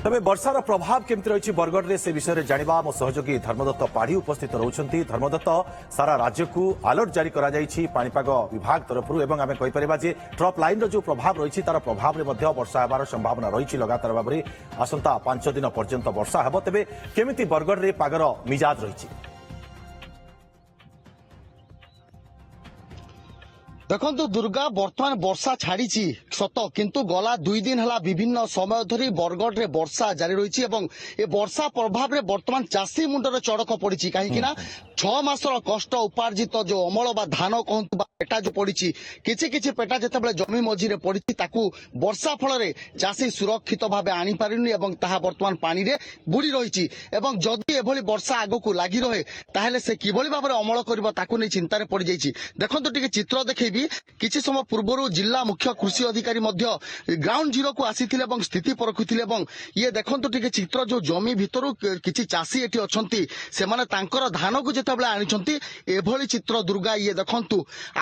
তবে বর্ষার প্রভাব কেমতি রয়েছে বরগড়ে সে বিষয়ে জাঁয়া মো সহযোগী ধর্মদত্ত পাঢ়ী উপস্থিত রয়েছেন। ধর্মদত্ত, সারা রাজ্যকু আলর্ট জারি করা যাইছি পাণিপাগ বিভাগ তরফর এবং আমি কইপারিবা যে ট্রপ লাইনর যে প্রভাব রয়েছে তার প্রভাবে বর্ষা হবার সম্ভাবনা রয়েছে লগাতার ভাবে আসন্তা 5 দিন পর্যন্ত বর্ষা হব। তবে কেমিতি বরগড়ে পাগর মিজাজ রয়েছে? দেখুন দুর্গা বর্তমান বর্ষা ছাড়ি সত কিন্তু গলা 2 দিন হল বিভিন্ন সময় ধরে বরগড়ে বর্ষা জারি রয়েছে এবং এ বর্ষা প্রভাবে বর্তমান চাষী মুন্ডরে চড়ক পড়িছি কাহিঁকিনা 6 মাসর কষ্ট উপার্জিত যে অমল বা ধান কহতু বা পেটা যে পড়িছি কিছু কিছু পেটা যেতবে জমি মঝিরে পড়িছি তাকে বর্ষা ফলরে চাষী সুরক্ষিত ভাবে আনিপারিনি এবং তাহা বর্তমান পানিরে বুড়ি রয়েছে এবং যদি এভাবে বর্ষা আগকু লাগি রহে তাহলে সে কিভাবে ভাবে অমল করব তাকে নিয়ে চিন্তার পড়ি যাইছি। দেখুন টিকে চিত্র দেখেবি কিছু সময় পূর্বর জেলা মুখ্য কৃষি অধিকারী গ্রাউন্ড জিরো কু আসিলে এবং স্থিতি পরখুলে এবং ইয়ে দেখুন টিকে চিত্র যে জমি ভিতর কিছু চাষী এটি অনেক সে তাঁর ধানকু যেতবে আনিছন্তি এভাবে চিত্র দুর্গা ইয়ে দেখন্তু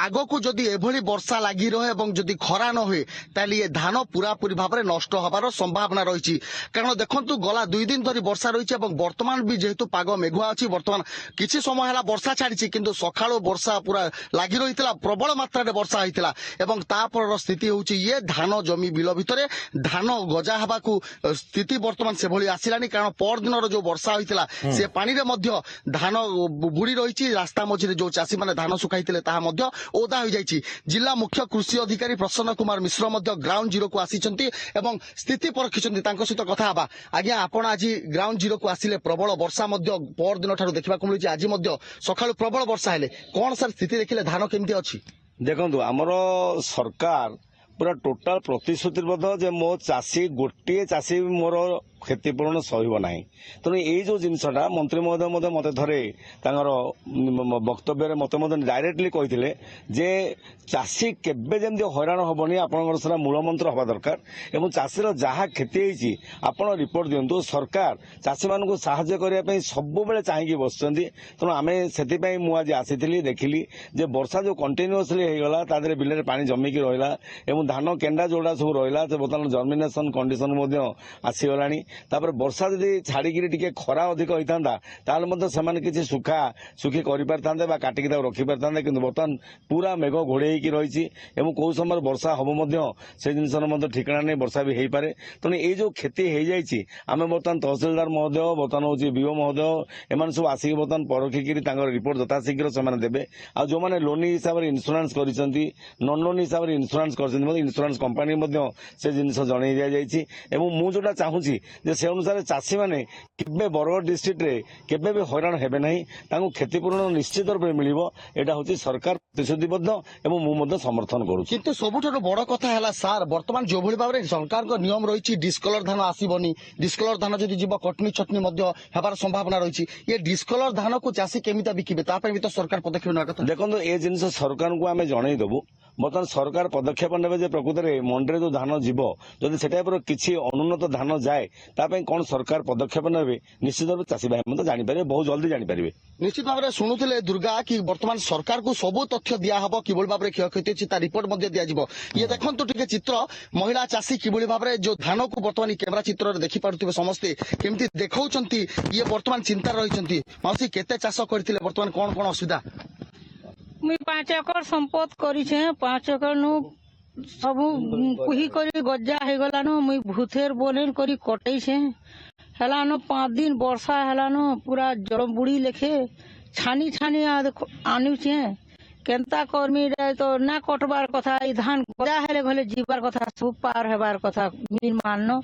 আগকু যদি এভাবে বর্ষা লাগি রহে এবং যদি খরা ন হয়ে তাহলে ইয়ে ধান পুরাপুরি ভাবে নষ্ট হবার সম্ভাবনা রয়েছে। কারণ দেখন্তু গলা 2 দিন ধরে বর্ষা রয়েছে এবং বর্তমান বি যেহেতু পাগ মেঘুয়া আছে বর্তমান কিছু সময় হল বর্ষা ছাড়িছে কিন্তু সকালু বর্ষা পুরা লাগি রয়েছিল প্রবল মাত্রায় বর্ষা হয়েছিল এবং তাপর স্থিতি হচ্ছে ইয়ে ধান জমি বিল ভিতরে ধান গজা হওয়া স্থিতি বর্তমান সেভাবে আসিলানি কারণ পরদিনর যে বর্ষা হয়েছিল সে পানিরে মধ্য ধান বুড়ি রয়েছে রাস্তা মঝিরে যে চাষী মানে ধান শুকাইলে তাহা মধ্য ওদা হয়ে যাই। জেলা মুখ্য কৃষি অধিকারী প্রসন্ন কুমার মিশ্র মধ্য গ্রাউন্ড জিরো কু আসিছেন এবং স্থিতি পরখিছেন তাঙ্ক সহিত কথা হবা। আজ্ঞা আপন আজ গ্রাউন্ড জিরো কু আসলে প্রবল বর্ষা মধ্য পরদিন ঠার দেখা মিলুଛି আজ মধ্য সকালু প্রবল বর্ষা হেলে কোন স্যার স্থিতি দেখিলে ধান কেমতি ଅଛି? ଦେଖନ୍ତୁ ଆମର ସରକାର ପୁରା ଟୋଟାଲ ପ୍ରତିଶ୍ରୁତିବଦ୍ଧ ଯେ ମୋ ଚାଷୀ ଗୋଟିଏ ଚାଷୀ ମୋର କ୍ଷତିପୂରଣ ସହିବ ନାହିଁ। ତେଣୁ ଏଇ ଯୋଉ ଜିନିଷଟା ମନ୍ତ୍ରୀ ମହୋଦୟ ମତେ ଥରେ ତାଙ୍କର ବକ୍ତବ୍ୟରେ ମତେ ଡାଇରେକ୍ଟଲି କହିଥିଲେ ଯେ ଚାଷୀ କେବେ ଯେମିତି ହଇରାଣ ହବନି ଆପଣଙ୍କର ସେଟା ମୂଳ ମନ୍ତ୍ର ହବା ଦରକାର ଏବଂ ଚାଷୀର ଯାହା କ୍ଷତି ହେଇଛି ଆପଣ ରିପୋର୍ଟ ଦିଅନ୍ତୁ। ସରକାର ଚାଷୀମାନଙ୍କୁ ସାହାଯ୍ୟ କରିବା ପାଇଁ ସବୁବେଳେ ଚାହିଁକି ବସିଛନ୍ତି। ତେଣୁ ଆମେ ସେଥିପାଇଁ ମୁଁ ଆଜି ଆସିଥିଲି ଦେଖିଲି ଯେ ବର୍ଷା ଯୋଉ କଣ୍ଟିନ୍ୟୁଅସଲି ହେଇଗଲା ତା ଦେହରେ ବିଲରେ ପାଣି ଜମିକି ରହିଲା ଏବଂ ଧାନ କେଣ୍ଡା ଯୋଉଟା ସବୁ ରହିଲା ସେ ବର୍ତ୍ତମାନ ଜର୍ମିନେସନ କଣ୍ଡିସନ ମଧ୍ୟ ଆସିଗଲାଣି। ତାପରେ ବର୍ଷା ଯଦି ଛାଡିକିରି ଟିକେ ଖରା ଅଧିକ ହେଇଥାନ୍ତା ତାହେଲେ ମଧ୍ୟ ସେମାନେ କିଛି ଶୁଖି କରିପାରିଥାନ୍ତେ ବା କାଟିକି ତାକୁ ରଖିପାରିଥାନ୍ତେ କିନ୍ତୁ ବର୍ତ୍ତମାନ ପୁରା ମେଘ ଘୋଡେଇ ହେଇକି ରହିଛି ଏବଂ କୋଉ ସମୟରେ ବର୍ଷା ହବ ମଧ୍ୟ ସେ ଜିନିଷର ମଧ୍ୟ ଠିକଣା ନେଇ ବର୍ଷା ବି ହେଇପାରେ। ତେଣୁ ଏଇ ଯୋଉ କ୍ଷତି ହେଇଯାଇଛି ଆମେ ବର୍ତ୍ତମାନ ତହସିଲଦାର ମହୋଦୟ ବର୍ତ୍ତମାନ ହଉଛି ବିଓ ମହୋଦୟ ଏମାନେ ସବୁ ଆସିକି ବର୍ତ୍ତମାନ ପରଖିକିରି ତାଙ୍କର ରିପୋର୍ଟ ଯଥାଶୀଘ୍ର ସେମାନେ ଦେବେ। ଆଉ ଯୋଉମାନେ ଲୋନି ହିସାବରେ ଇନ୍ସୁରାନ୍ସ କରିଛନ୍ତି ନନ୍ ଲୋନି ହିସାବରେ ଇନ୍ସୁରାନ୍ସ କରିଛନ୍ତି ମଧ୍ୟ ଇନ୍ସୁରାନ୍ସ କମ୍ପାନୀ ମଧ୍ୟ ସେ ଜିନିଷ ଜଣେଇ ଦିଆଯାଇଛି ଏବଂ ମୁଁ ଯୋଉଟା ଚାହୁଁଛି ଯେ ସେ ଅନୁସାରେ ଚାଷୀମାନେ କେବେ ବରଗଡ଼ ଡିଷ୍ଟ୍ରିକ୍ଟରେ କେବେ ବି ହଇରାଣ ହେବେ ନାହିଁ ତାଙ୍କୁ କ୍ଷତିପୂରଣ ନିଶ୍ଚିତ ରୂପେ ମିଳିବ। ଏଇଟା ହଉଛି ସରକାର ପ୍ରତିଶ୍ରୁତିବଦ୍ଧ ଏବଂ ମୁଁ ମଧ୍ୟ ସମର୍ଥନ କରୁଛି। କିନ୍ତୁ ସବୁଠାରୁ ବଡ କଥା ହେଲା ସାର୍ ବର୍ତ୍ତମାନ ଯୋଉଭଳି ଭାବରେ ସରକାରଙ୍କ ନିୟମ ରହିଛି ଡିସ୍କଲର ଧାନ ଆସିବନି ଡିସ୍କଲର ଧାନ ଯଦି ଯିବ କଟନୀ ଛଟନୀ ମଧ୍ୟ ହେବାର ସମ୍ଭାବନା ରହିଛି ଏ ଡିସ୍କଲର ଧାନକୁ ଚାଷୀ କେମିତି ବିକିବେ ତା ପାଇଁ ବି ତ ସରକାର ପଦକ୍ଷେପ ନେବା କଥା। ଦେଖନ୍ତୁ ଏ ଜିନିଷ ସରକାରଙ୍କୁ ଆମେ ଜଣେଇଦେବୁ। ବର୍ତ୍ତମାନ ସରକାର ପଦକ୍ଷେପ ନେବେ ଯେ ପ୍ରକୃତରେ ମଣ୍ଡିରେ ଯୋଉ ଧାନ ଯିବ ଯଦି ସେ ଟାଇପର କିଛି ଅନୁନ୍ନତ ଧାନ ଯାଏ ତା ପାଇଁ କଣ ସରକାର ପଦକ୍ଷେପ ନେବେ ନିଶ୍ଚିତ ଭାବେ ଚାଷୀ ଭାଇ ମଧ୍ୟ ଜାଣିପାରିବେ ବହୁତ ଜଲ୍ଦି ଜାଣିପାରିବେ। ନିଶ୍ଚିତ ଭାବରେ ଶୁଣୁଥିଲେ ଦୁର୍ଗା କି ବର୍ତ୍ତମାନ ସରକାରକୁ ସବୁ ତଥ୍ୟ ଦିଆହବ କିଭଳି ଭାବରେ କ୍ଷୟକ୍ଷତି ଅଛି ତା ରିପୋର୍ଟ ମଧ୍ୟ ଦିଆଯିବ। ଇଏ ଦେଖନ୍ତୁ ଟିକେ ଚିତ୍ର ମହିଳା ଚାଷୀ କିଭଳି ଭାବରେ ଯୋଉ ଧାନକୁ ବର୍ତ୍ତମାନ କ୍ୟାମେରା ଚିତ୍ରରେ ଦେଖିପାରୁଥିବେ ସମସ୍ତେ କେମିତି ଦେଖାଉଛନ୍ତି ଇଏ ବର୍ତ୍ତମାନ ଚିନ୍ତାରେ ରହିଛନ୍ତି। ମାଉସୀ କେତେ ଚାଷ କରିଥିଲେ ବର୍ତ୍ତମାନ କଣ କଣ ଅସୁବିଧା? मुई 5 एकड़ संपद करिछे 5 एकड़ नु सबु कुही करी गज्जा हे गलानो मुई भूथेर बोलेन करी कटैछे हेलानो 5 दिन वर्षा हेलानो पूरा जड़ बुड़ी लेखे छानी छानी आनुछे केंता कर्मी रे तो ना कटबार कथा ई धान गजा हेले भले जीवार कथा सब पार हेबार कथा माननो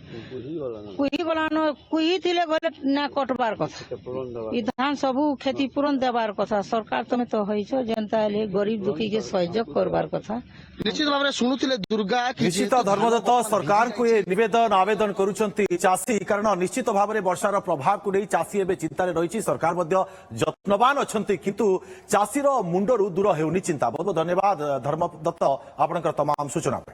कुही गलानो कुही थिले भले ना कटबार कथा ई धान सबु क्षतिपूरण देबार कथा सरकार तमे तो होइछो जनता ले गरीब दुखी के सहयोग करबार कथा। निश्चित भाव शुणुले दुर्गा निश्चित धर्मदत्त सरकार को ये निवेदन आवेदन करुछंती चाषी कारण निश्चित भाव में वर्षार प्रभाव को नहीं चाषी एवं चिंतार रही सरकार यत्नवान अच्छा किंतु चाषीर मुंडरू दूर होनी चिंता। बहुत बहुत धन्यवाद धर्मदत्त आपंकर तमाम सूचना।